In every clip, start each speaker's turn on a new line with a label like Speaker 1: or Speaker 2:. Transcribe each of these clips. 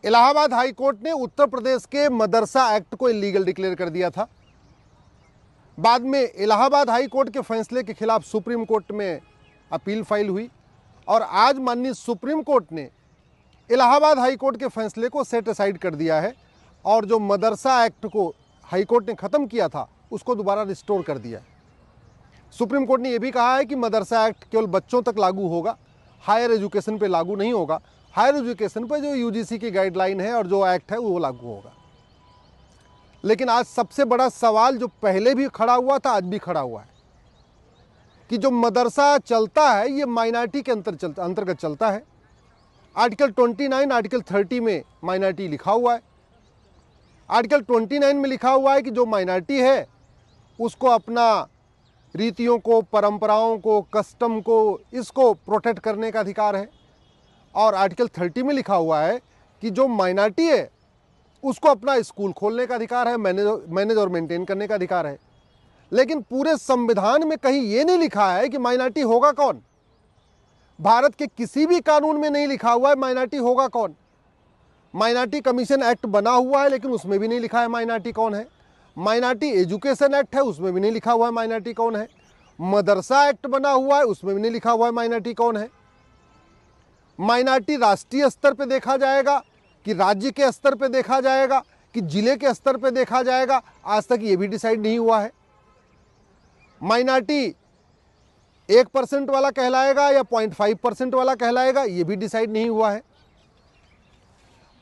Speaker 1: Allahabad high court ने उत्तर प्रदेश के मदरसा act को इलीगल डिक्लेयर कर दिया था। बाद में इलाहाबाद हाई कोर्ट के फैसले के खिलाफ सुप्रीम कोर्ट में अपील फाइल हुई और आज माननीय सुप्रीम कोर्ट ने इलाहाबाद हाई कोर्ट के फैसले को सेट असाइड कर दिया है और जो मदरसा एक्ट को हाई कोर्ट ने ख़त्म किया था उसको दोबारा रिस्टोर कर दिया है। सुप्रीम कोर्ट ने यह भी कहा है कि मदरसा एक्ट केवल बच्चों तक लागू होगा, हायर एजुकेशन पे लागू नहीं होगा। हायर एजुकेशन पे जो यूजीसी की गाइडलाइन है और जो एक्ट है वो लागू होगा। लेकिन आज सबसे बड़ा सवाल जो पहले भी खड़ा हुआ था आज भी खड़ा हुआ है कि जो मदरसा चलता है ये माइनॉरिटी के अंतर्गत चलता है। आर्टिकल 29 आर्टिकल 30 में माइनॉरिटी लिखा हुआ है। आर्टिकल 29 में लिखा हुआ है कि जो माइनॉरिटी है उसको अपना रीतियों को, परंपराओं को, कस्टम को, इसको प्रोटेक्ट करने का अधिकार है। और आर्टिकल 30 में लिखा हुआ है कि जो माइनॉरिटी है उसको अपना स्कूल खोलने का अधिकार है, मैनेज और मेंटेन करने का अधिकार है। लेकिन पूरे संविधान में कहीं ये नहीं लिखा है कि माइनॉरिटी होगा कौन। भारत के किसी भी कानून में नहीं लिखा हुआ है माइनॉरिटी होगा कौन। माइनॉरिटी कमीशन एक्ट बना हुआ है लेकिन उसमें भी नहीं लिखा है माइनॉरिटी कौन है। माइनॉरिटी एजुकेशन एक्ट है उसमें भी नहीं लिखा हुआ है माइनॉरिटी कौन है। मदरसा एक्ट बना हुआ है उसमें भी नहीं लिखा हुआ है माइनॉरिटी कौन है। माइनॉरिटी राष्ट्रीय स्तर पे देखा जाएगा कि राज्य के स्तर पे देखा जाएगा कि जिले के स्तर पे देखा जाएगा, आज तक ये भी डिसाइड नहीं हुआ है। माइनॉरिटी 1% वाला कहलाएगा या 0.5% वाला कहलाएगा, ये भी डिसाइड नहीं हुआ है।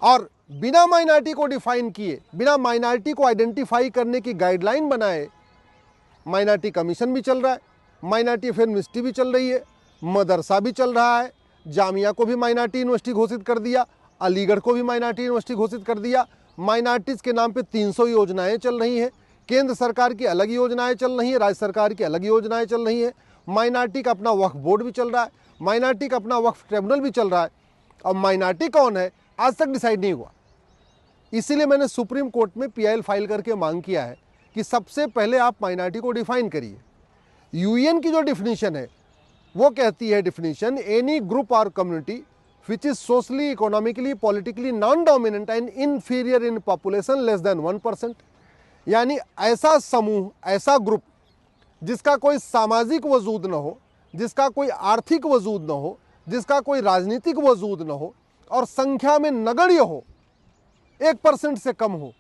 Speaker 1: और बिना माइनॉरिटी को डिफाइन किए, बिना माइनॉरिटी को आइडेंटिफाई करने की गाइडलाइन बनाए माइनॉरिटी कमीशन भी चल रहा है, माइनॉरिटी अफेयर मिनिस्ट्री भी चल रही है, मदरसा भी चल रहा है, जामिया को भी माइनॉरिटी यूनिवर्सिटी घोषित कर दिया, अलीगढ़ को भी माइनॉरिटी यूनिवर्सिटी घोषित कर दिया। माइनॉरिटीज़ के नाम पे 300 योजनाएं चल रही हैं। केंद्र सरकार की अलग योजनाएं चल रही हैं, राज्य सरकार की अलग योजनाएं चल रही हैं। माइनॉरिटी का अपना वक्फ बोर्ड भी चल रहा है, माइनॉरिटी का अपना वक्फ ट्रिब्यूनल भी चल रहा है। और माइनॉरिटी कौन है आज तक डिसाइड नहीं हुआ। इसीलिए मैंने सुप्रीम कोर्ट में PIL फाइल करके मांग किया है कि सबसे पहले आप माइनॉरिटी को डिफाइन करिए। यूएन की जो डिफिनीशन है वो कहती है, डिफिनीशन, एनी ग्रुप और community which is socially, economically, politically non dominant and inferior in population less than 1%। यानी ऐसा समूह, ऐसा ग्रुप जिसका कोई सामाजिक वजूद न हो, जिसका कोई आर्थिक वजूद न हो, जिसका कोई राजनीतिक वजूद न हो और संख्या में नगण्य हो, 1% से कम हो,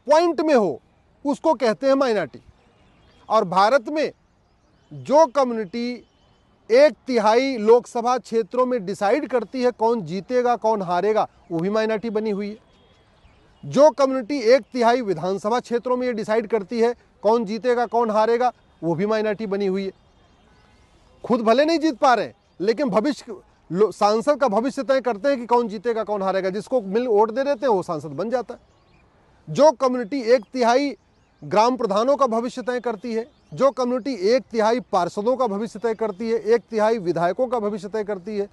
Speaker 1: पॉइंट में हो, उसको कहते हैं माइनॉरिटी। और भारत में जो कम्युनिटी 1/3 लोकसभा क्षेत्रों में डिसाइड करती है कौन जीतेगा कौन हारेगा, वो भी माइनॉरिटी बनी हुई है। जो कम्युनिटी 1/3 विधानसभा क्षेत्रों में ये डिसाइड करती है कौन जीतेगा कौन हारेगा, वो भी माइनॉरिटी बनी हुई है। खुद भले नहीं जीत पा रहे लेकिन भविष्य सांसद का भविष्य तय करते हैं कि कौन जीतेगा कौन हारेगा, जिसको मिल वोट दे देते हैं वो सांसद बन जाता है। जो कम्युनिटी 1/3 ग्राम प्रधानों का भविष्य तय करती है, जो कम्युनिटी 1/3 पार्षदों का भविष्य तय करती है, 1/3 विधायकों का भविष्य तय करती है,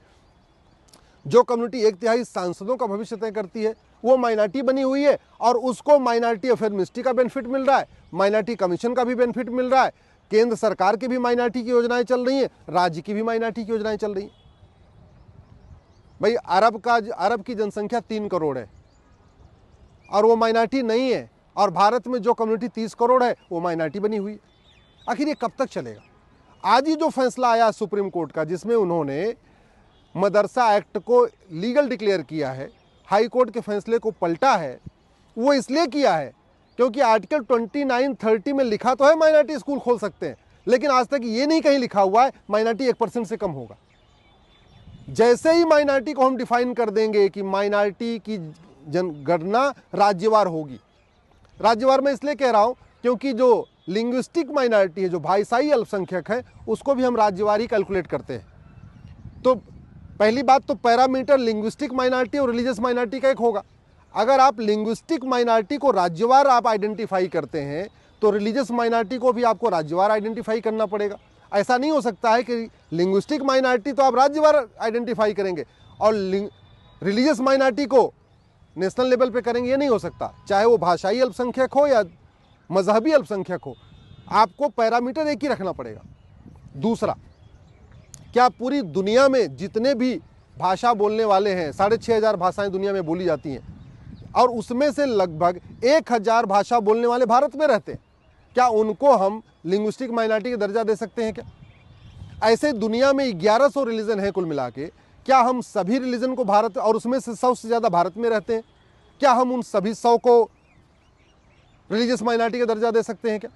Speaker 1: जो कम्युनिटी 1/3 सांसदों का भविष्य तय करती है, वो माइनॉरिटी बनी हुई है। और उसको माइनॉरिटी अफेयर मिनिस्ट्री का बेनिफिट मिल रहा है, माइनॉरिटी कमीशन का भी बेनिफिट मिल रहा है, केंद्र सरकार की भी माइनॉरिटी की योजनाएं चल रही हैं, राज्य की भी माइनॉरिटी की योजनाएं चल रही हैं। भाई अरब की जनसंख्या 3 करोड़ है और वो माइनॉरिटी नहीं है, और भारत में जो कम्युनिटी 30 करोड़ है वो माइनॉरिटी बनी हुई है। आखिर ये कब तक चलेगा? आज ही जो फैसला आया सुप्रीम कोर्ट का, जिसमें उन्होंने मदरसा एक्ट को लीगल डिक्लेयर किया है, हाई कोर्ट के फैसले को पलटा है, वो इसलिए किया है क्योंकि आर्टिकल 29, 30 में लिखा तो है माइनॉरिटी स्कूल खोल सकते हैं, लेकिन आज तक ये नहीं कहीं लिखा हुआ है माइनॉरिटी 1% से कम होगा। जैसे ही माइनॉरिटी को हम डिफाइन कर देंगे कि माइनॉरिटी की जनगणना राज्यवार होगी। राज्यवार में इसलिए कह रहा हूँ क्योंकि जो लिंग्विस्टिक माइनॉरिटी है, जो भाषाई अल्पसंख्यक है, उसको भी हम राज्यवार ही कैलकुलेट करते हैं। तो पहली बात तो पैरामीटर लिंग्विस्टिक माइनॉरिटी और रिलीजियस माइनॉरिटी का एक होगा। अगर आप लिंग्विस्टिक माइनॉरिटी को राज्यवार आप आइडेंटिफाई करते हैं तो रिलीजियस माइनॉरिटी को भी आपको राज्यवार आइडेंटिफाई करना पड़ेगा। ऐसा नहीं हो सकता है कि लिंग्विस्टिक माइनॉरिटी तो आप राज्यवार आइडेंटिफाई करेंगे और रिलीजियस माइनॉरिटी को नेशनल लेवल पे करेंगे, ये नहीं हो सकता। चाहे वो भाषाई अल्पसंख्यक हो या मजहबी अल्पसंख्यक हो, आपको पैरामीटर एक ही रखना पड़ेगा। दूसरा, क्या पूरी दुनिया में जितने भी भाषा बोलने वाले हैं, 6500 भाषाएं दुनिया में बोली जाती हैं, और उसमें से लगभग 1000 भाषा बोलने वाले भारत में रहते हैं। क्या उनको हम लिंग्विस्टिक माइनॉरिटी का दर्जा दे सकते हैं क्या? ऐसे दुनिया में 1100 रिलीजन है कुल मिला के, क्या हम सभी रिलीजन को भारत, और उसमें से 100 से ज़्यादा भारत में रहते हैं, क्या हम उन सभी 100 को रिलीजियस माइनॉरिटी का दर्जा दे सकते हैं क्या?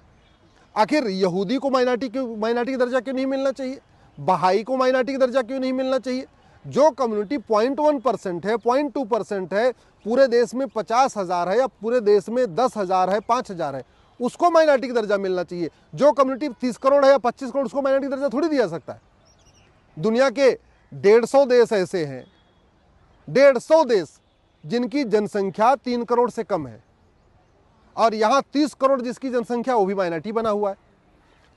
Speaker 1: आखिर यहूदी को माइनॉरिटी का दर्जा क्यों नहीं मिलना चाहिए? बहाई को माइनॉरिटी का दर्जा क्यों नहीं मिलना चाहिए? जो कम्युनिटी 0.1% है, 0.2% है, पूरे देश में 50,000 है या पूरे देश में 10,000 है, 5,000 है, उसको माइनॉरिटी का दर्जा मिलना चाहिए। जो कम्युनिटी 30 करोड़ है या 25 करोड़, उसको माइनॉरिटी का दर्जा थोड़ी दिया सकता है। दुनिया के 150 देश ऐसे हैं, 150 देश जिनकी जनसंख्या 3 करोड़ से कम है, और यहाँ 30 करोड़ जिसकी जनसंख्या, वो भी माइनॉरिटी बना हुआ है।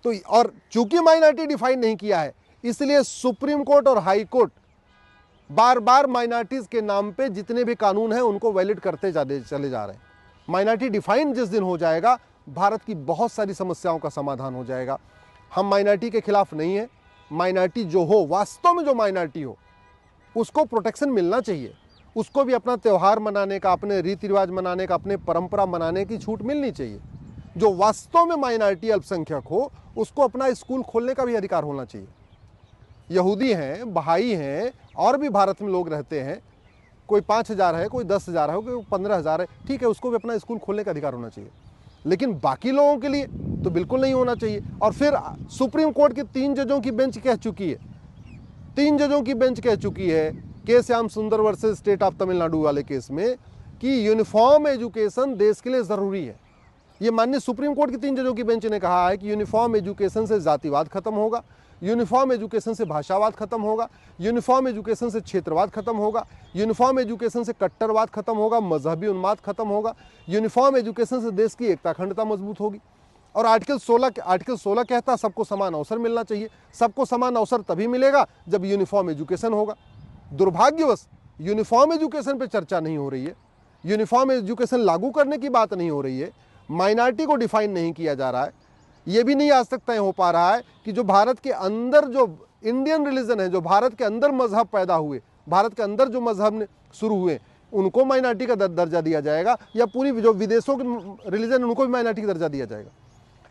Speaker 1: तो और चूंकि माइनॉरिटी डिफाइन नहीं किया है, इसलिए सुप्रीम कोर्ट और हाई कोर्ट बार बार माइनॉरिटीज के नाम पे जितने भी कानून हैं उनको वैलिड करते चले जा रहे हैं। माइनॉरिटी डिफाइन जिस दिन हो जाएगा, भारत की बहुत सारी समस्याओं का समाधान हो जाएगा। हम माइनॉरिटी के खिलाफ नहीं है। माइनॉरिटी जो हो, वास्तव में जो माइनॉरिटी हो, उसको प्रोटेक्शन मिलना चाहिए। उसको भी अपना त्यौहार मनाने का, अपने रीति रिवाज मनाने का, अपने परंपरा मनाने की छूट मिलनी चाहिए। जो वास्तव में माइनॉरिटी अल्पसंख्यक हो, उसको अपना स्कूल खोलने का भी अधिकार होना चाहिए। यहूदी हैं, बहाई हैं, और भी भारत में लोग रहते हैं, कोई 5,000 है, कोई 10,000 है, कोई 15,000 है, ठीक है, उसको भी अपना स्कूल खोलने का अधिकार होना चाहिए। लेकिन बाकी लोगों के लिए तो बिल्कुल नहीं होना चाहिए। और फिर सुप्रीम कोर्ट की 3 जजों की बेंच कह चुकी है, 3 जजों की बेंच कह चुकी है, के श्याम सुंदर वर्सेस स्टेट ऑफ तमिलनाडु वाले केस में, कि यूनिफॉर्म एजुकेशन देश के लिए ज़रूरी है। ये माननीय सुप्रीम कोर्ट की 3 जजों की बेंच ने कहा है कि यूनिफॉर्म एजुकेशन से जातिवाद खत्म होगा, यूनिफॉर्म एजुकेशन से भाषावाद खत्म होगा, यूनिफॉर्म एजुकेशन से क्षेत्रवाद खत्म होगा, यूनिफॉर्म एजुकेशन से कट्टरवाद खत्म होगा, मजहबी उन्माद खत्म होगा, यूनिफॉर्म एजुकेशन से देश की एकता अखंडता मजबूत होगी। और आर्टिकल 16 कहता है सबको समान अवसर मिलना चाहिए। सबको समान अवसर तभी मिलेगा जब यूनिफॉर्म एजुकेशन होगा। दुर्भाग्यवश यूनिफॉर्म एजुकेशन पे चर्चा नहीं हो रही है, यूनिफॉर्म एजुकेशन लागू करने की बात नहीं हो रही है, माइनॉरिटी को डिफाइन नहीं किया जा रहा है। ये भी नहीं आज तक तय हो पा रहा है कि जो भारत के अंदर जो इंडियन रिलीजन है, जो भारत के अंदर मजहब पैदा हुए, भारत के अंदर जो मजहब शुरू हुए, उनको माइनॉरिटी का दर्जा दिया जाएगा, या पूरी जो विदेशों के रिलीजन उनको भी माइनॉरिटी का दर्जा दिया जाएगा।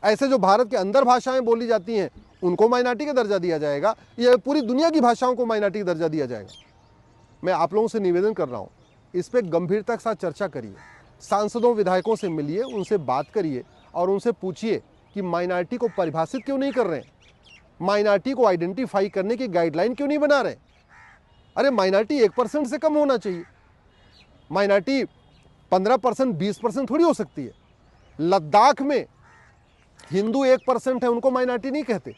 Speaker 1: ऐसे जो भारत के अंदर भाषाएं बोली जाती हैं उनको माइनॉरिटी का दर्जा दिया जाएगा, या पूरी दुनिया की भाषाओं को माइनॉरिटी का दर्जा दिया जाएगा। मैं आप लोगों से निवेदन कर रहा हूँ, इस पर गंभीरता के साथ चर्चा करिए, सांसदों विधायकों से मिलिए, उनसे बात करिए और उनसे पूछिए कि माइनॉरिटी को परिभाषित क्यों नहीं कर रहे हैं, माइनॉरिटी को आइडेंटिफाई करने की गाइडलाइन क्यों नहीं बना रहे। अरे माइनॉरिटी 1% से कम होना चाहिए, माइनॉरिटी 15%, 20% थोड़ी हो सकती है। लद्दाख में हिंदू 1% है, उनको माइनॉरिटी नहीं कहते।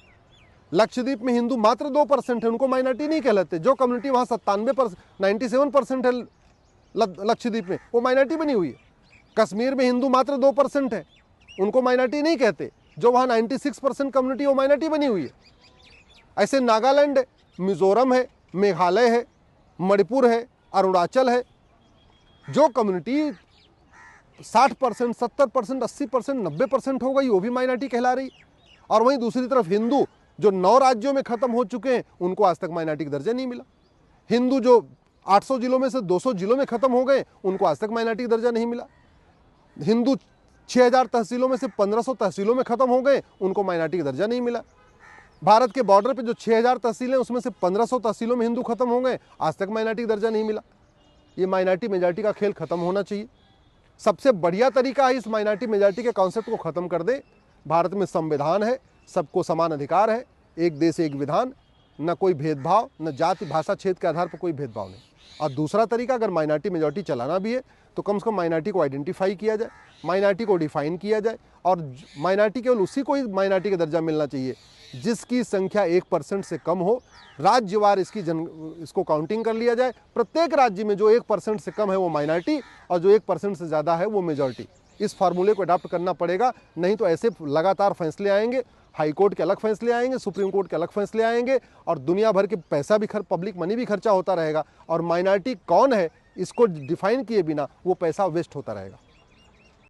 Speaker 1: लक्षद्वीप में हिंदू मात्र 2% है, उनको माइनॉरिटी नहीं कहलाते। जो कम्युनिटी वहाँ 97% है लक्षद्वीप में, वो माइनॉरिटी बनी हुई है। कश्मीर में हिंदू मात्र 2% है, उनको माइनॉरिटी नहीं कहते। जो वहाँ 96% कम्युनिटी, वो माइनॉरिटी बनी हुई है। ऐसे नागालैंड है, मिजोरम है, मेघालय है, मणिपुर है, अरुणाचल है। जो कम्युनिटी 60%, 70%, 80%, 90% हो गई, वो भी माइनॉरिटी कहला रही। और वहीं दूसरी तरफ हिंदू जो 9 राज्यों में खत्म हो चुके हैं, उनको आज तक माइनॉरिटी का दर्जा नहीं मिला। हिंदू जो 800 जिलों में से 200 जिलों में खत्म हो गए, उनको आज तक माइनॉरिटी का दर्जा नहीं मिला। हिंदू 6000 तहसीलों में से 1500 तहसीलों में खत्म हो गए, उनको माइनॉरिटी का दर्जा नहीं मिला। भारत के बॉर्डर पे जो 6000 तहसीलें, उसमें से 1500 तहसीलों में हिंदू खत्म हो गए, आज तक माइनॉरिटी का दर्जा नहीं मिला। ये माइनॉरिटी मेजॉरिटी का खेल खत्म होना चाहिए। सबसे बढ़िया तरीका है इस माइनॉरिटी मेजॉरिटी के कॉन्सेप्ट को खत्म कर दे। भारत में संविधान है, सबको समान अधिकार है, एक देश एक विधान, न कोई भेदभाव, न जाति भाषा क्षेत्र के आधार पर कोई भेदभाव नहीं। और दूसरा तरीका, अगर माइनॉरिटी मेजॉरिटी चलाना भी है तो कम से कम माइनॉरिटी को आइडेंटिफाई किया जाए, माइनॉरिटी को डिफाइन किया जाए, और माइनॉरिटी केवल उसी को ही माइनॉरिटी का दर्जा मिलना चाहिए जिसकी संख्या 1% से कम हो। राज्यवार इसको काउंटिंग कर लिया जाए। प्रत्येक राज्य में जो 1% से कम है वो माइनॉरिटी, और जो 1% से ज़्यादा है वो मेजॉरिटी। इस फार्मूले को अडॉप्ट करना पड़ेगा, नहीं तो ऐसे लगातार फैसले आएंगे। हाई कोर्ट के अलग फैसले आएंगे, सुप्रीम कोर्ट के अलग फैसले आएंगे, और दुनिया भर के पैसा भी पब्लिक मनी भी खर्चा होता रहेगा, और माइनॉरिटी कौन है इसको डिफाइन किए बिना वो पैसा वेस्ट होता रहेगा।